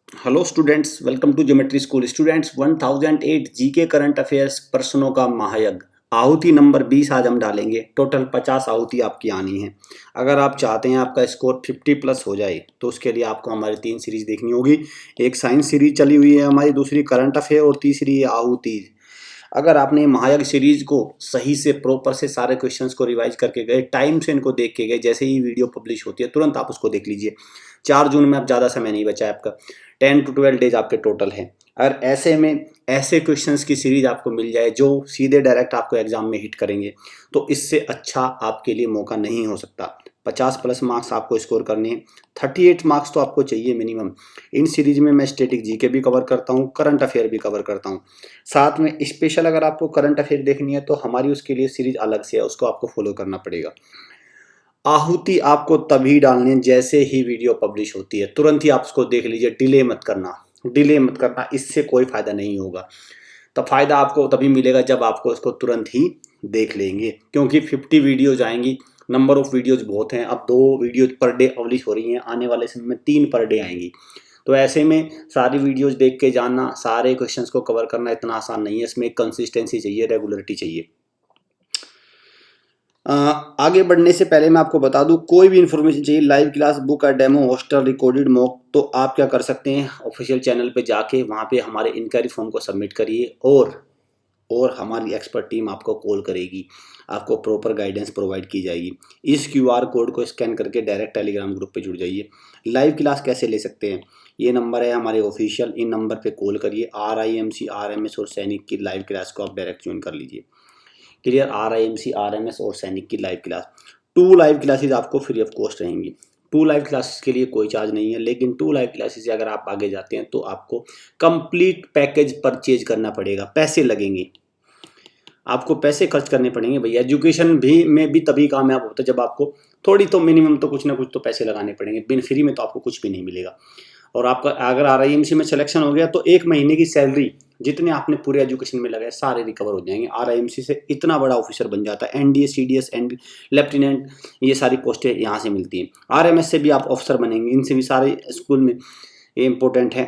Hello students, welcome to geometry school. Students 1008 GK current affairs प्रश्नों का महायज्ञ आहुति नंबर 20 आज हम डालेंगे। टोटल 50 आहुति आपकी आनी है। अगर आप चाहते हैं आपका स्कोर 50 प्लस हो जाए तो उसके लिए आपको हमारी 3 सीरीज देखनी होगी। एक साइंस सीरीज चली हुई है हमारी, दूसरी करंट अफेयर और तीसरी है आहुति। अगर आपने महायज्ञ सीरीज को सही से प्रॉपर से सारे क्वेश्चंस को रिवाइज करके गए, टाइम से इनको देख के गए, जैसे ही वीडियो पब्लिश होती है तुरंत आप उसको देख लीजिए। 4 जून में अब ज़्यादा समय नहीं बचा है आपका, 10 to 12 डेज आपके टोटल हैं। अगर ऐसे में ऐसे क्वेश्चंस की सीरीज आपको मिल जाए जो सीधे डायरेक्ट आपको एग्जाम में हिट करेंगे तो इससे अच्छा आपके लिए मौका नहीं हो सकता। 50 प्लस मार्क्स आपको स्कोर करने हैं, 38 मार्क्स तो आपको चाहिए मिनिमम। इन सीरीज में मैं स्टैटिक जीके भी कवर करता हूँ, करंट अफेयर भी कवर करता हूँ। साथ में स्पेशल अगर आपको करंट अफेयर देखनी है तो हमारी उसके लिए सीरीज अलग से है, उसको आपको फॉलो करना पड़ेगा। आहुति आपको तभी डालनी है जैसे ही वीडियो पब्लिश होती है, तुरंत ही आप उसको देख लीजिए। डिले मत करना, डिले मत करना, इससे कोई फायदा नहीं होगा। तो फायदा आपको तभी मिलेगा जब आपको इसको तुरंत ही देख लेंगे, क्योंकि 50 वीडियोज आएंगी। नंबर ऑफ वीडियोज बहुत हैं, अब 2 वीडियोज पर डे पब्लिश हो रही हैं, आने वाले समय में 3 पर डे आएंगी। तो ऐसे में सारी वीडियोज देख के जानना, सारे क्वेश्चंस को कवर करना इतना आसान नहीं है। इसमें कंसिस्टेंसी चाहिए, रेगुलरिटी चाहिए। आगे बढ़ने से पहले मैं आपको बता दूं, कोई भी इन्फॉर्मेशन चाहिए, लाइव क्लास, बुक और डेमो, हॉस्टल, रिकॉर्डेड मॉक, तो आप क्या कर सकते हैं, ऑफिशियल चैनल पे जाके वहाँ पे हमारे इंक्वायरी फॉर्म को सबमिट करिए और हमारी एक्सपर्ट टीम आपको कॉल करेगी, आपको प्रॉपर गाइडेंस प्रोवाइड की जाएगी। इस क्यूआर कोड को स्कैन करके डायरेक्ट टेलीग्राम ग्रुप पे जुड़ जाइए। लाइव क्लास कैसे ले सकते हैं, ये नंबर है हमारे ऑफिशियल, इन नंबर पे कॉल करिए। RIMC, RMS और सैनिक की लाइव क्लास को आप डायरेक्ट ज्वाइन कर लीजिए। क्लियर, RIMC, RMS और सैनिक की लाइव क्लास, 2 लाइव क्लासेज आपको फ्री ऑफ कॉस्ट रहेंगी। 2 लाइव क्लासेस के लिए कोई चार्ज नहीं है, लेकिन 2 लाइव क्लासेस से अगर आप आगे जाते हैं तो आपको कंप्लीट पैकेज परचेज करना पड़ेगा, पैसे लगेंगे, आपको पैसे खर्च करने पड़ेंगे भैया। एजुकेशन भी में भी तभी कामयाब होता है जब आपको थोड़ी तो मिनिमम तो कुछ ना कुछ तो पैसे लगाने पड़ेंगे। बिन फ्री में तो आपको कुछ भी नहीं मिलेगा। और आपका अगर RIMC में सिलेक्शन हो गया तो 1 महीने की सैलरी जितने आपने पूरे एजुकेशन में लगाए सारे रिकवर हो जाएंगे। RIMC से इतना बड़ा ऑफिसर बन जाता है, NDA, CDS एंड लेफ्टिनेंट, ये सारी पोस्टें यहाँ से मिलती हैं। RMS से भी आप ऑफिसर बनेंगे, इनसे भी सारे स्कूल में ये इंपॉर्टेंट है।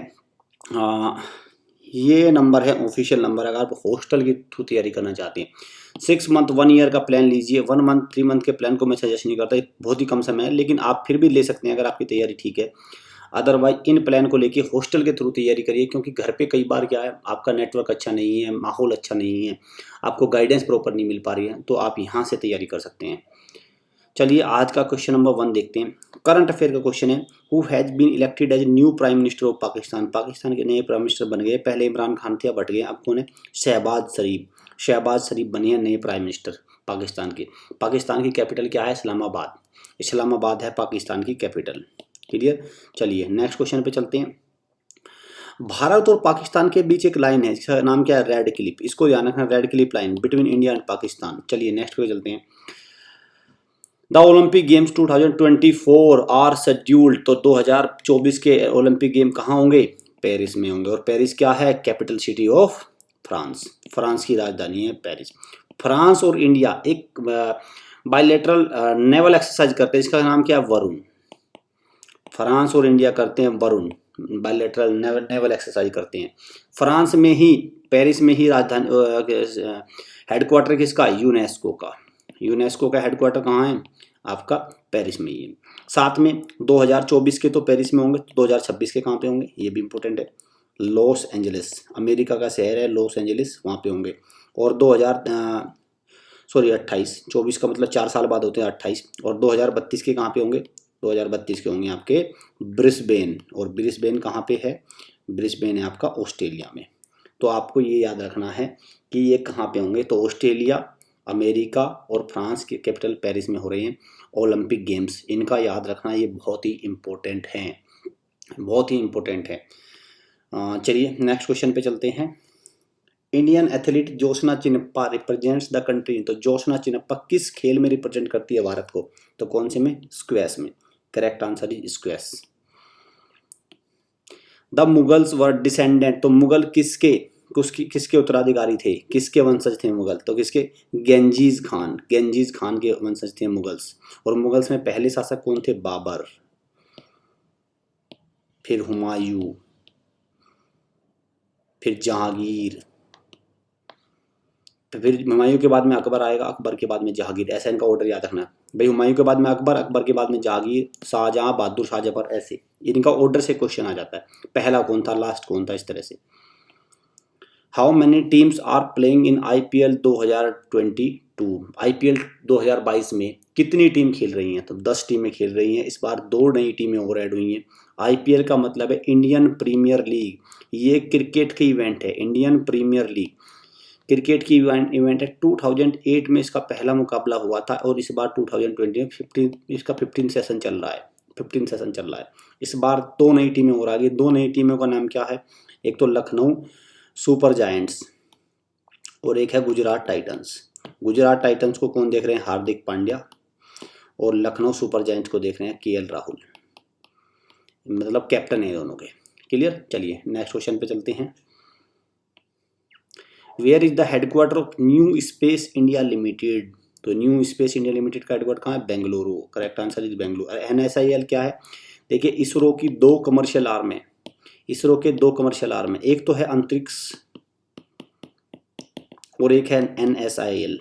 ये नंबर है ऑफिशियल नंबर, अगर आप हॉस्टल की थ्रू तैयारी करना चाहते हैं। 6 मंथ 1 ईयर का प्लान लीजिए। 1 मंथ 3 मंथ के प्लान को मैं सजेस्ट नहीं करता, बहुत ही कम समय है, लेकिन आप फिर भी ले सकते हैं अगर आपकी तैयारी ठीक है। अदरवाइज इन प्लान को लेके हॉस्टल के थ्रू तैयारी करिए, क्योंकि घर पे कई बार क्या है, आपका नेटवर्क अच्छा नहीं है, माहौल अच्छा नहीं है, आपको गाइडेंस प्रॉपर नहीं मिल पा रही है, तो आप यहाँ से तैयारी कर सकते हैं। चलिए आज का क्वेश्चन नंबर 1 देखते हैं। करंट अफेयर का क्वेश्चन है, who has been elected as new prime minister of Pakistan. Pakistan के नए प्राइम मिनिस्टर बन गए, पहले इमरान खान थे, अब हट गए, अब कौन है, शहबाज शरीफ। शहबाज शरीफ बने हैं नए प्राइम मिनिस्टर पाकिस्तान के। पाकिस्तान की कैपिटल क्या है, इस्लामाबाद। इस्लामाबाद है पाकिस्तान की कैपिटल। क्लियर। चलिए नेक्स्ट क्वेश्चन पे चलते हैं। भारत और पाकिस्तान के बीच एक लाइन है, इसका नाम क्या है, रेड क्लिप। इसको ध्यान रखना, red clip line between India and Pakistan. चलिए नेक्स्ट पे चलते हैं। The Olympic games 2024 are scheduled, तो 2024 के ओलंपिक गेम कहाँ होंगे, पेरिस में होंगे। और पेरिस क्या है, capital city of France. France की राजधानी है पेरिस। फ्रांस और इंडिया एक बायलैटरल नेवल एक्सरसाइज करते हैं, इसका नाम क्या है, वरुण। फ्रांस और इंडिया करते हैं वरुण, बायलैटरल नेवल एक्सरसाइज करते हैं। फ्रांस में ही, पेरिस में ही राजधानी हेडक्वार्टर किसका, यूनेस्को का। यूनेस्को का हेडक्वार्टर कहाँ है आपका, पेरिस में ही है। साथ में 2024 के तो पेरिस में होंगे, तो 2026 के कहाँ पे होंगे, ये भी इंपॉर्टेंट है। लॉस एंजलिस, अमेरिका का शहर है लॉस एंजलिस, वहाँ पे होंगे। और 28, 24 का मतलब 4 साल बाद होते हैं 28, और 2032 के कहाँ पे होंगे, 2032 के होंगे आपके ब्रिस्बेन। और ब्रिस्बेन कहाँ पे है, ब्रिस्बेन है आपका ऑस्ट्रेलिया में। तो आपको ये याद रखना है कि ये कहाँ पे होंगे, तो ऑस्ट्रेलिया, अमेरिका और फ्रांस के कैपिटल पेरिस में हो रहे हैं ओलंपिक गेम्स। इनका याद रखना, ये बहुत ही इम्पोर्टेंट हैं, बहुत ही इम्पोर्टेंट है। चलिए नेक्स्ट क्वेश्चन पे चलते हैं। Indian athlete Jyotsna Chinnappa represents the country, तो ज्योत्सना चिन्नप्पा किस खेल में रिप्रेजेंट करती है भारत को, तो कौन से में, स्क्वैश में। Correct answer is squash. The Mughals were descendant, तो मुगल किसके उत्तराधिकारी थे, किसके वंशज थे मुगल, तो किसके, गेंजीज खान। गेंजीज खान के वंशज थे मुगल्स। और मुगल्स में पहले शासक कौन थे, बाबर, फिर हुमायूं, फिर जहांगीर, फिर हुमायूं के बाद में अकबर आएगा, अकबर के बाद में जहांगीर, ऐसा इनका ऑर्डर याद रखना भाई। हुमायूं के बाद में अकबर, अकबर के बाद में जहांगीर, शाहजहां, बहादुर, शाहजफर, ऐसे इनका ऑर्डर से क्वेश्चन आ जाता है, पहला कौन था, लास्ट कौन था, इस तरह से। How many teams are playing in IPL 2022, IPL 2022 में कितनी टीम खेल रही हैं? तो 10 टीमें खेल रही हैं। इस बार 2 नई टीमें और ऐड हुई हैं। IPL का मतलब है इंडियन प्रीमियर लीग, ये क्रिकेट की इवेंट है, इंडियन प्रीमियर लीग क्रिकेट की इवेंट है। 2008 में इसका पहला मुकाबला हुआ था और इस बार 2020 में 15 इसका 15 सेशन चल रहा है, 15 सेशन चल रहा है। इस बार 2 नई टीमें और आ गई। 2 नई टीमों का नाम क्या है? एक तो लखनऊ सुपर जायंट्स और एक है गुजरात टाइटंस। गुजरात टाइटंस को कौन देख रहे हैं? हार्दिक पांड्या। और लखनऊ सुपर जायंट्स को देख रहे हैं KL राहुल, मतलब कैप्टन है दोनों के। क्लियर? चलिए नेक्स्ट क्वेश्चन पे चलते हैं। Where is the headquarter of new space India limited? तो न्यू स्पेस इंडिया लिमिटेड का हेडक्वार्टर कहाँ है? Bengaluru. Correct answer is Bengaluru. NSIL क्या है? देखिए इसरो की 2 कमर्शियल आर्म है, इसरो के 2 कमर्शियल आर्म है, एक तो है अंतरिक्ष और एक है NSIL।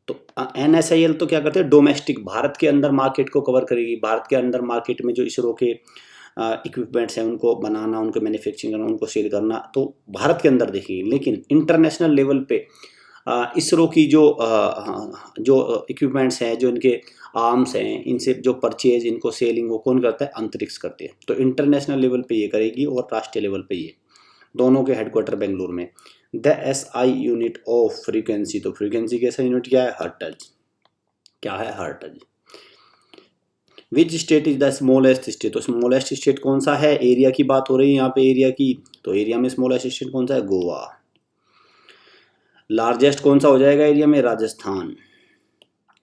तो NSIL तो क्या करते हैं? डोमेस्टिक, भारत के अंदर मार्केट को कवर करेगी। भारत के अंदर मार्केट में जो इसरो के इक्विपमेंट्स हैं उनको बनाना, उनको मैन्युफैक्चरिंग करना, उनको सेल करना, तो भारत के अंदर देखिए। लेकिन इंटरनेशनल लेवल पे इसरो की जो इक्विपमेंट्स हैं, जो इनके आर्म्स हैं, इनसे जो परचेज, इनको सेलिंग, वो कौन करता है? अंतरिक्ष करते हैं। तो इंटरनेशनल लेवल पे ये करेगी और राष्ट्रीय लेवल पे ये, दोनों के हेडक्वार्टर बेंगलुरु में। The SI unit of frequency, तो फ्रीक्वेंसी कैसा यूनिट क्या है? हर्ट्ज। क्या है? Hertz. Which state is the smallest state? तो स्मॉलेस्ट स्टेट कौन सा है? एरिया की बात हो रही है यहाँ पे, एरिया की। तो एरिया में स्मॉलेस्ट स्टेट कौन सा है? गोवा। लार्जेस्ट कौन सा हो जाएगा एरिया में? राजस्थान।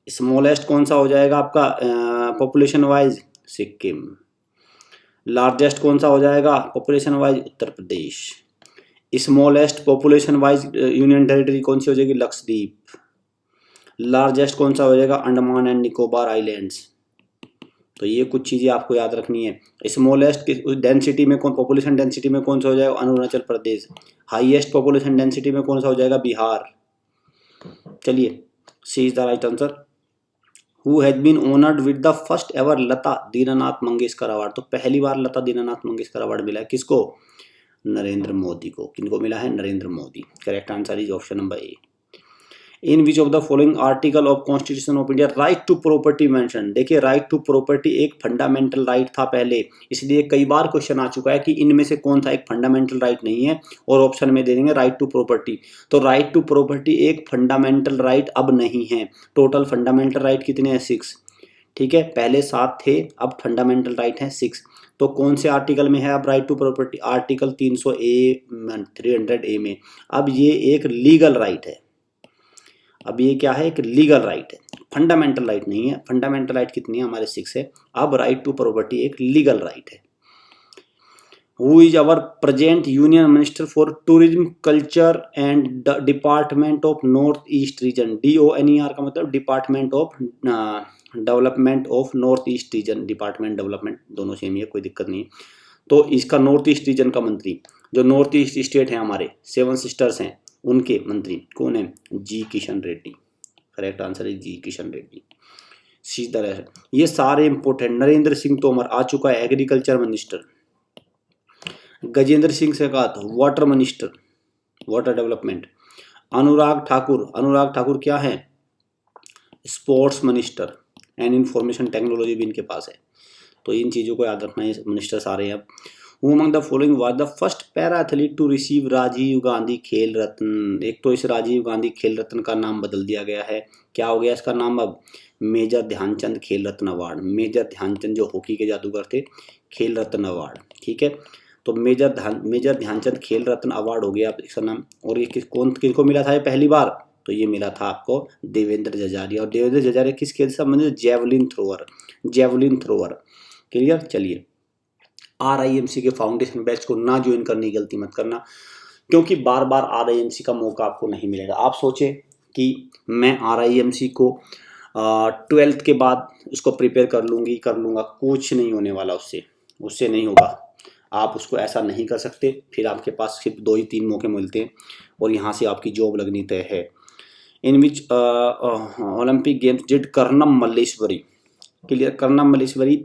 स्मॉलेस्ट कौन सा हो जाएगा आपका पॉपुलेशन वाइज? सिक्किम। लार्जेस्ट कौन सा हो जाएगा population wise? Uttar Pradesh. Smallest population wise union territory कौन सी हो जाएगी? लक्षद्वीप। लार्जेस्ट कौन सा हो जाएगा? Andaman and Nicobar islands. तो ये कुछ चीज़ें आपको याद रखनी है। स्मॉलेस्ट डेंसिटी में कौन, पॉपुलेशन डेंसिटी में कौन सा हो जाएगा? Arunachal Pradesh. Highest population density में कौन सा हो जाएगा? बिहार। चलिए c is the right answer. Who has been honoured with the first ever Lata Dinanath Mangeshkar award? तो पहली बार लता दीनानाथ मंगेशकर अवार्ड मिला है किसको? नरेंद्र मोदी को। किनको मिला है? Narendra Modi. Correct answer is option number a. In which of the following article of constitution of India right to property mention? देखिए राइट टू प्रॉपर्टी एक फंडामेंटल राइट था पहले, इसलिए कई बार क्वेश्चन आ चुका है कि इनमें से कौन सा एक फंडामेंटल राइट नहीं है, और ऑप्शन में दे देंगे राइट टू प्रॉपर्टी। तो राइट टू प्रॉपर्टी एक फंडामेंटल राइट अब नहीं है। टोटल फंडामेंटल राइट कितने हैं? 6। ठीक है, पहले 7 थे, अब फंडामेंटल राइट है 6। तो कौन से आर्टिकल में है अब right to property? Article 300A में। अब ये एक लीगल राइट है। अब ये क्या है? एक लीगल राइट है, फंडामेंटल राइट नहीं है। फंडामेंटल राइट कितनी है? हमारे 6 है। अब राइट टू प्रॉपर्टी एक लीगल राइट है। Who is our present union minister for tourism, culture and department of north east region? DONER का मतलब department of development of north east region. Department development दोनों सेम ही है, कोई दिक्कत नहीं है। तो इसका नॉर्थ ईस्ट रीजन का मंत्री, जो नॉर्थ ईस्ट स्टेट है हमारे 7 सिस्टर्स हैं, उनके मंत्री कौन है? G Kishan Reddy. Correct answer है G किशन रेड्डी। सीधा रहे, ये सारे इंपोर्टेंट। नरेंद्र सिंह तोमर आ चुका है, agriculture minister. Gajendra Singh Shekhawat water minister, water development. Anurag Thakur क्या है? Sports minister and information technology भी इनके पास है। तो इन चीज़ों को याद रखना है, मिनिस्टर सारे हैं। Who among the following was the first para athlete to receive Rajiv Gandhi खेल रत्न? एक तो इस राजीव गांधी खेल रत्न का नाम बदल दिया गया है। क्या हो गया इसका नाम अब? मेजर ध्यानचंद खेल रत्न अवार्ड। मेजर ध्यानचंद जो हॉकी के जादूगर थे, खेल रत्न अवार्ड। ठीक है, तो मेजर ध्यानचंद खेल रत्न अवार्ड हो गया इसका नाम। और ये किसको मिला था ये पहली बार? तो ये मिला था आपको देवेंद्र जजारिया। और देवेंद्र जजारिया किस खेल से संबंधित? Javelin thrower. क्लियर? चलिए RIMC के फाउंडेशन बैच को ना ज्वाइन करने की गलती मत करना, क्योंकि बार बार RIMC का मौका आपको नहीं मिलेगा। आप सोचे कि मैं RIMC को 12th के बाद उसको प्रिपेयर कर लूँगा, कुछ नहीं होने वाला उससे नहीं होगा। आप उसको ऐसा नहीं कर सकते, फिर आपके पास सिर्फ 2 ही 3 मौके मिलते हैं और यहाँ से आपकी जॉब लगनी तय है। In which Olympic games did Karnam Malleswari, clear, Karnam Malleswari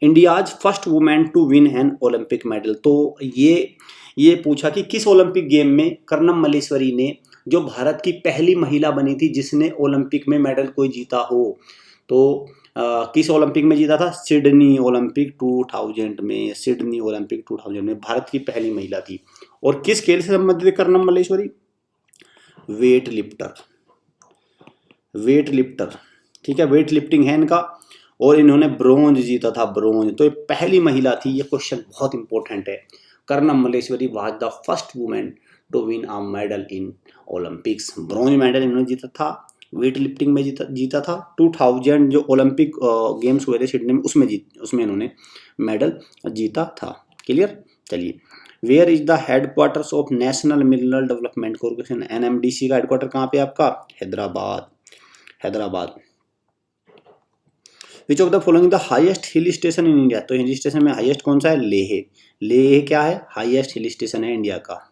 India's first women to win an Olympic medal. तो ये पूछा कि किस ओलंपिक गेम में कर्णम मल्लेश्वरी ने, जो भारत की पहली महिला बनी थी जिसने ओलंपिक में मेडल कोई जीता हो, तो किस ओलंपिक में जीता था? सिडनी ओलंपिक 2000 में, सिडनी ओलंपिक 2000 में भारत की पहली महिला थी। और किस खेल से संबंधित है Karnam Malleswari? Weight lifter, weight lifter, ठीक है, वेट लिफ्टिंग है इनका, और इन्होंने ब्रोंज जीता था, ब्रोंज। तो ये पहली महिला थी। ये क्वेश्चन बहुत इंपॉर्टेंट है। Karnam Malleswari was the first women to win a medal in Olympics. Bronze medal इन्होंने जीता था, वेट लिफ्टिंग में जीता था। 2000 जो ओलंपिक गेम्स हुए थे सिडनी में, उसमें इन्होंने मेडल जीता था। क्लियर। चलिए, where is the headquarters of national mineral development corporation? NMDC का हेडक्वार्टर कहाँ पे आपका? Hyderabad, Hyderabad. Which of the following the highest hill station in India? तो हिल स्टेशन में हाईएस्ट कौन सा है? लेह। लेह क्या है? हाईएस्ट हिल स्टेशन है इंडिया का।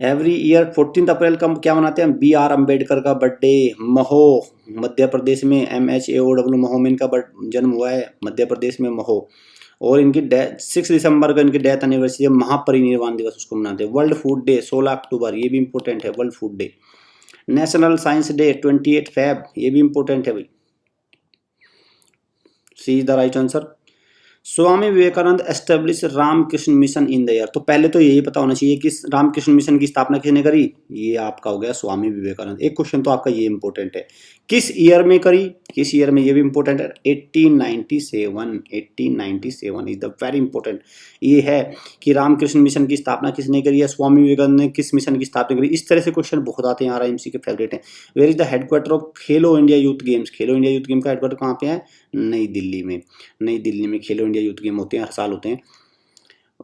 एवरी ईयर 14 अप्रैल का क्या मनाते हैं? BR अम्बेडकर का बर्थडे। महो मध्य प्रदेश में, MHAOW महो में इनका जन्म हुआ है, मध्य प्रदेश में महो। और इनकी 6 दिसंबर को इनकी डेथ एनिवर्सरी है, महापरिनिर्वाण दिवस उसको मनाते हैं। वर्ल्ड फूड डे 16 अक्टूबर, ये भी इंपॉर्टेंट है, world food day. National science day 28 Feb, ये भी इंपॉर्टेंट है भाई। C is the right answer. Swami Vivekananda establish Ramakrishna mission in the year. तो पहले तो यही पता होना चाहिए कि रामकृष्ण मिशन की स्थापना किसने करी? ये आपका हो गया स्वामी विवेकानंद। एक क्वेश्चन तो आपका ये इंपॉर्टेंट है, किस ईयर में करी? किस ईयर में, ये भी इंपॉर्टेंट है। 1897, 1897 इज द वेरी इंपॉर्टेंट। ये है कि रामकृष्ण मिशन की स्थापना किसने करी है, स्वामी विवेकानंद ने किस मिशन की स्थापना करी। इस तरह से क्वेश्चन बहुत आते हैं, RIMC के फेवरेट हैं। Where is the headquarter of Khelo India youth games? Khelo India youth game का हेडक्वार्टर कहाँ पे है? नई दिल्ली में। नई दिल्ली में खेलो इंडिया यूथ गेम होते हैं, हर साल होते हैं।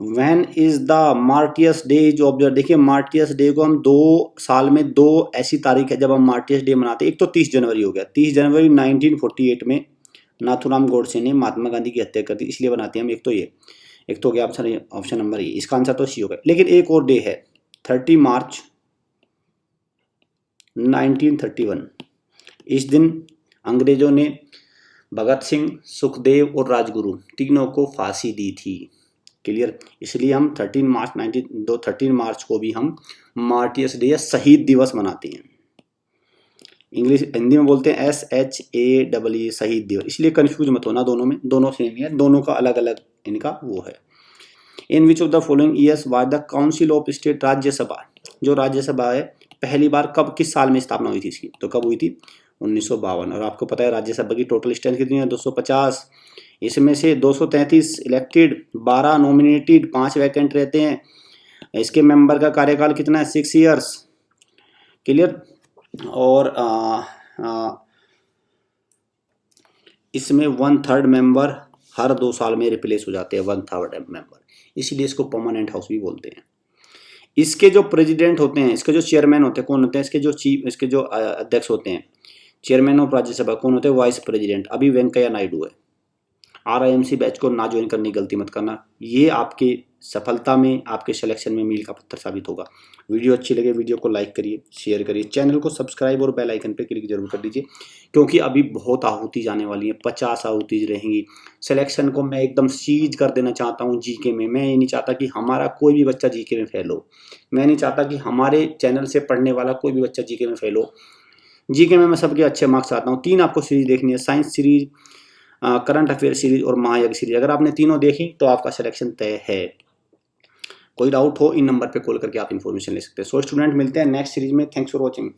When is the martyrs day जो ऑब्जर्व? देखिए, मार्टियस डे को हम 2 साल में 2 ऐसी तारीख है जब हम मार्टियस डे मनाते हैं। एक तो 30 जनवरी हो गया, 30 जनवरी 1948 में नाथूराम गोडसे ने महात्मा गांधी की हत्या कर दी, इसलिए बनाते हैं हम। एक तो ये, एक तो गया ऑप्शन नंबर ए, इसका आंसर तो सी हो गया। लेकिन एक और डे है 30 मार्च 1931। इस दिन अंग्रेजों ने भगत सिंह, सुखदेव और राजगुरु तीनों को फांसी दी थी। क्लियर। इसलिए हम 13 मार्च को भी हम मार्टियस डे या शहीद दिवस मनाते हैं। इंग्लिश, हिंदी में बोलते हैं SHAEE, शहीद दिवस। इसलिए कंफ्यूज मत होना, दोनों में, दोनों सेम है, दोनों का अलग अलग इनका वो है। In which of the following years was the council of state? Rajya Sabha, जो राज्यसभा है, पहली बार कब, किस साल में स्थापना हुई थी इसकी? तो कब हुई थी? 1952। और आपको पता है राज्यसभा की टोटल स्ट्रेंथ कितनी है? 250। इसमें से 233 इलेक्टेड, 12 नॉमिनेटेड, 5 वैकेंट रहते हैं। इसके मेंबर का कार्यकाल कितना है? 6 ईयर्स। क्लियर। और इसमें 1/3 मेंबर हर 2 साल में रिप्लेस हो जाते हैं, 1/3 मेंबर, इसलिए इसको परमानेंट हाउस भी बोलते हैं। इसके जो प्रेसिडेंट होते हैं, इसके जो चेयरमैन होते हैं, कौन होते हैं? इसके जो अध्यक्ष होते हैं, चेयरमैन ऑफ राज्यसभा, कौन होते हैं? Vice president. अभी वेंकैया नायडू है। RIMC बैच को ना ज्वाइन करने की गलती मत करना, ये आपकी सफलता में, आपके सिलेक्शन में मील का पत्थर साबित होगा। वीडियो अच्छी लगे, वीडियो को लाइक करिए, शेयर करिए, चैनल को सब्सक्राइब और बेल आइकन पे क्लिक जरूर कर दीजिए, क्योंकि अभी बहुत आहुति जाने वाली है, 50 आहुति रहेंगी। सिलेक्शन को मैं एकदम सीज कर देना चाहता हूँ जीके में। मैं ये नहीं चाहता कि हमारा कोई भी बच्चा जीके में फेल हो। मैं नहीं चाहता कि हमारे चैनल से पढ़ने वाला कोई भी बच्चा जीके में फेल हो। जीके में मैं सबके अच्छे मार्क्स आता हूँ। 3 आपको सीरीज देखनी है, science series, current affair series और महायज्ञ सीरीज। अगर आपने तीनों देखी तो आपका सिलेक्शन तय है। कोई डाउट हो, इन नंबर पे कॉल करके आप इन्फॉर्मेशन ले सकते हैं। सो स्टूडेंट, मिलते हैं नेक्स्ट सीरीज में। Thanks for watching.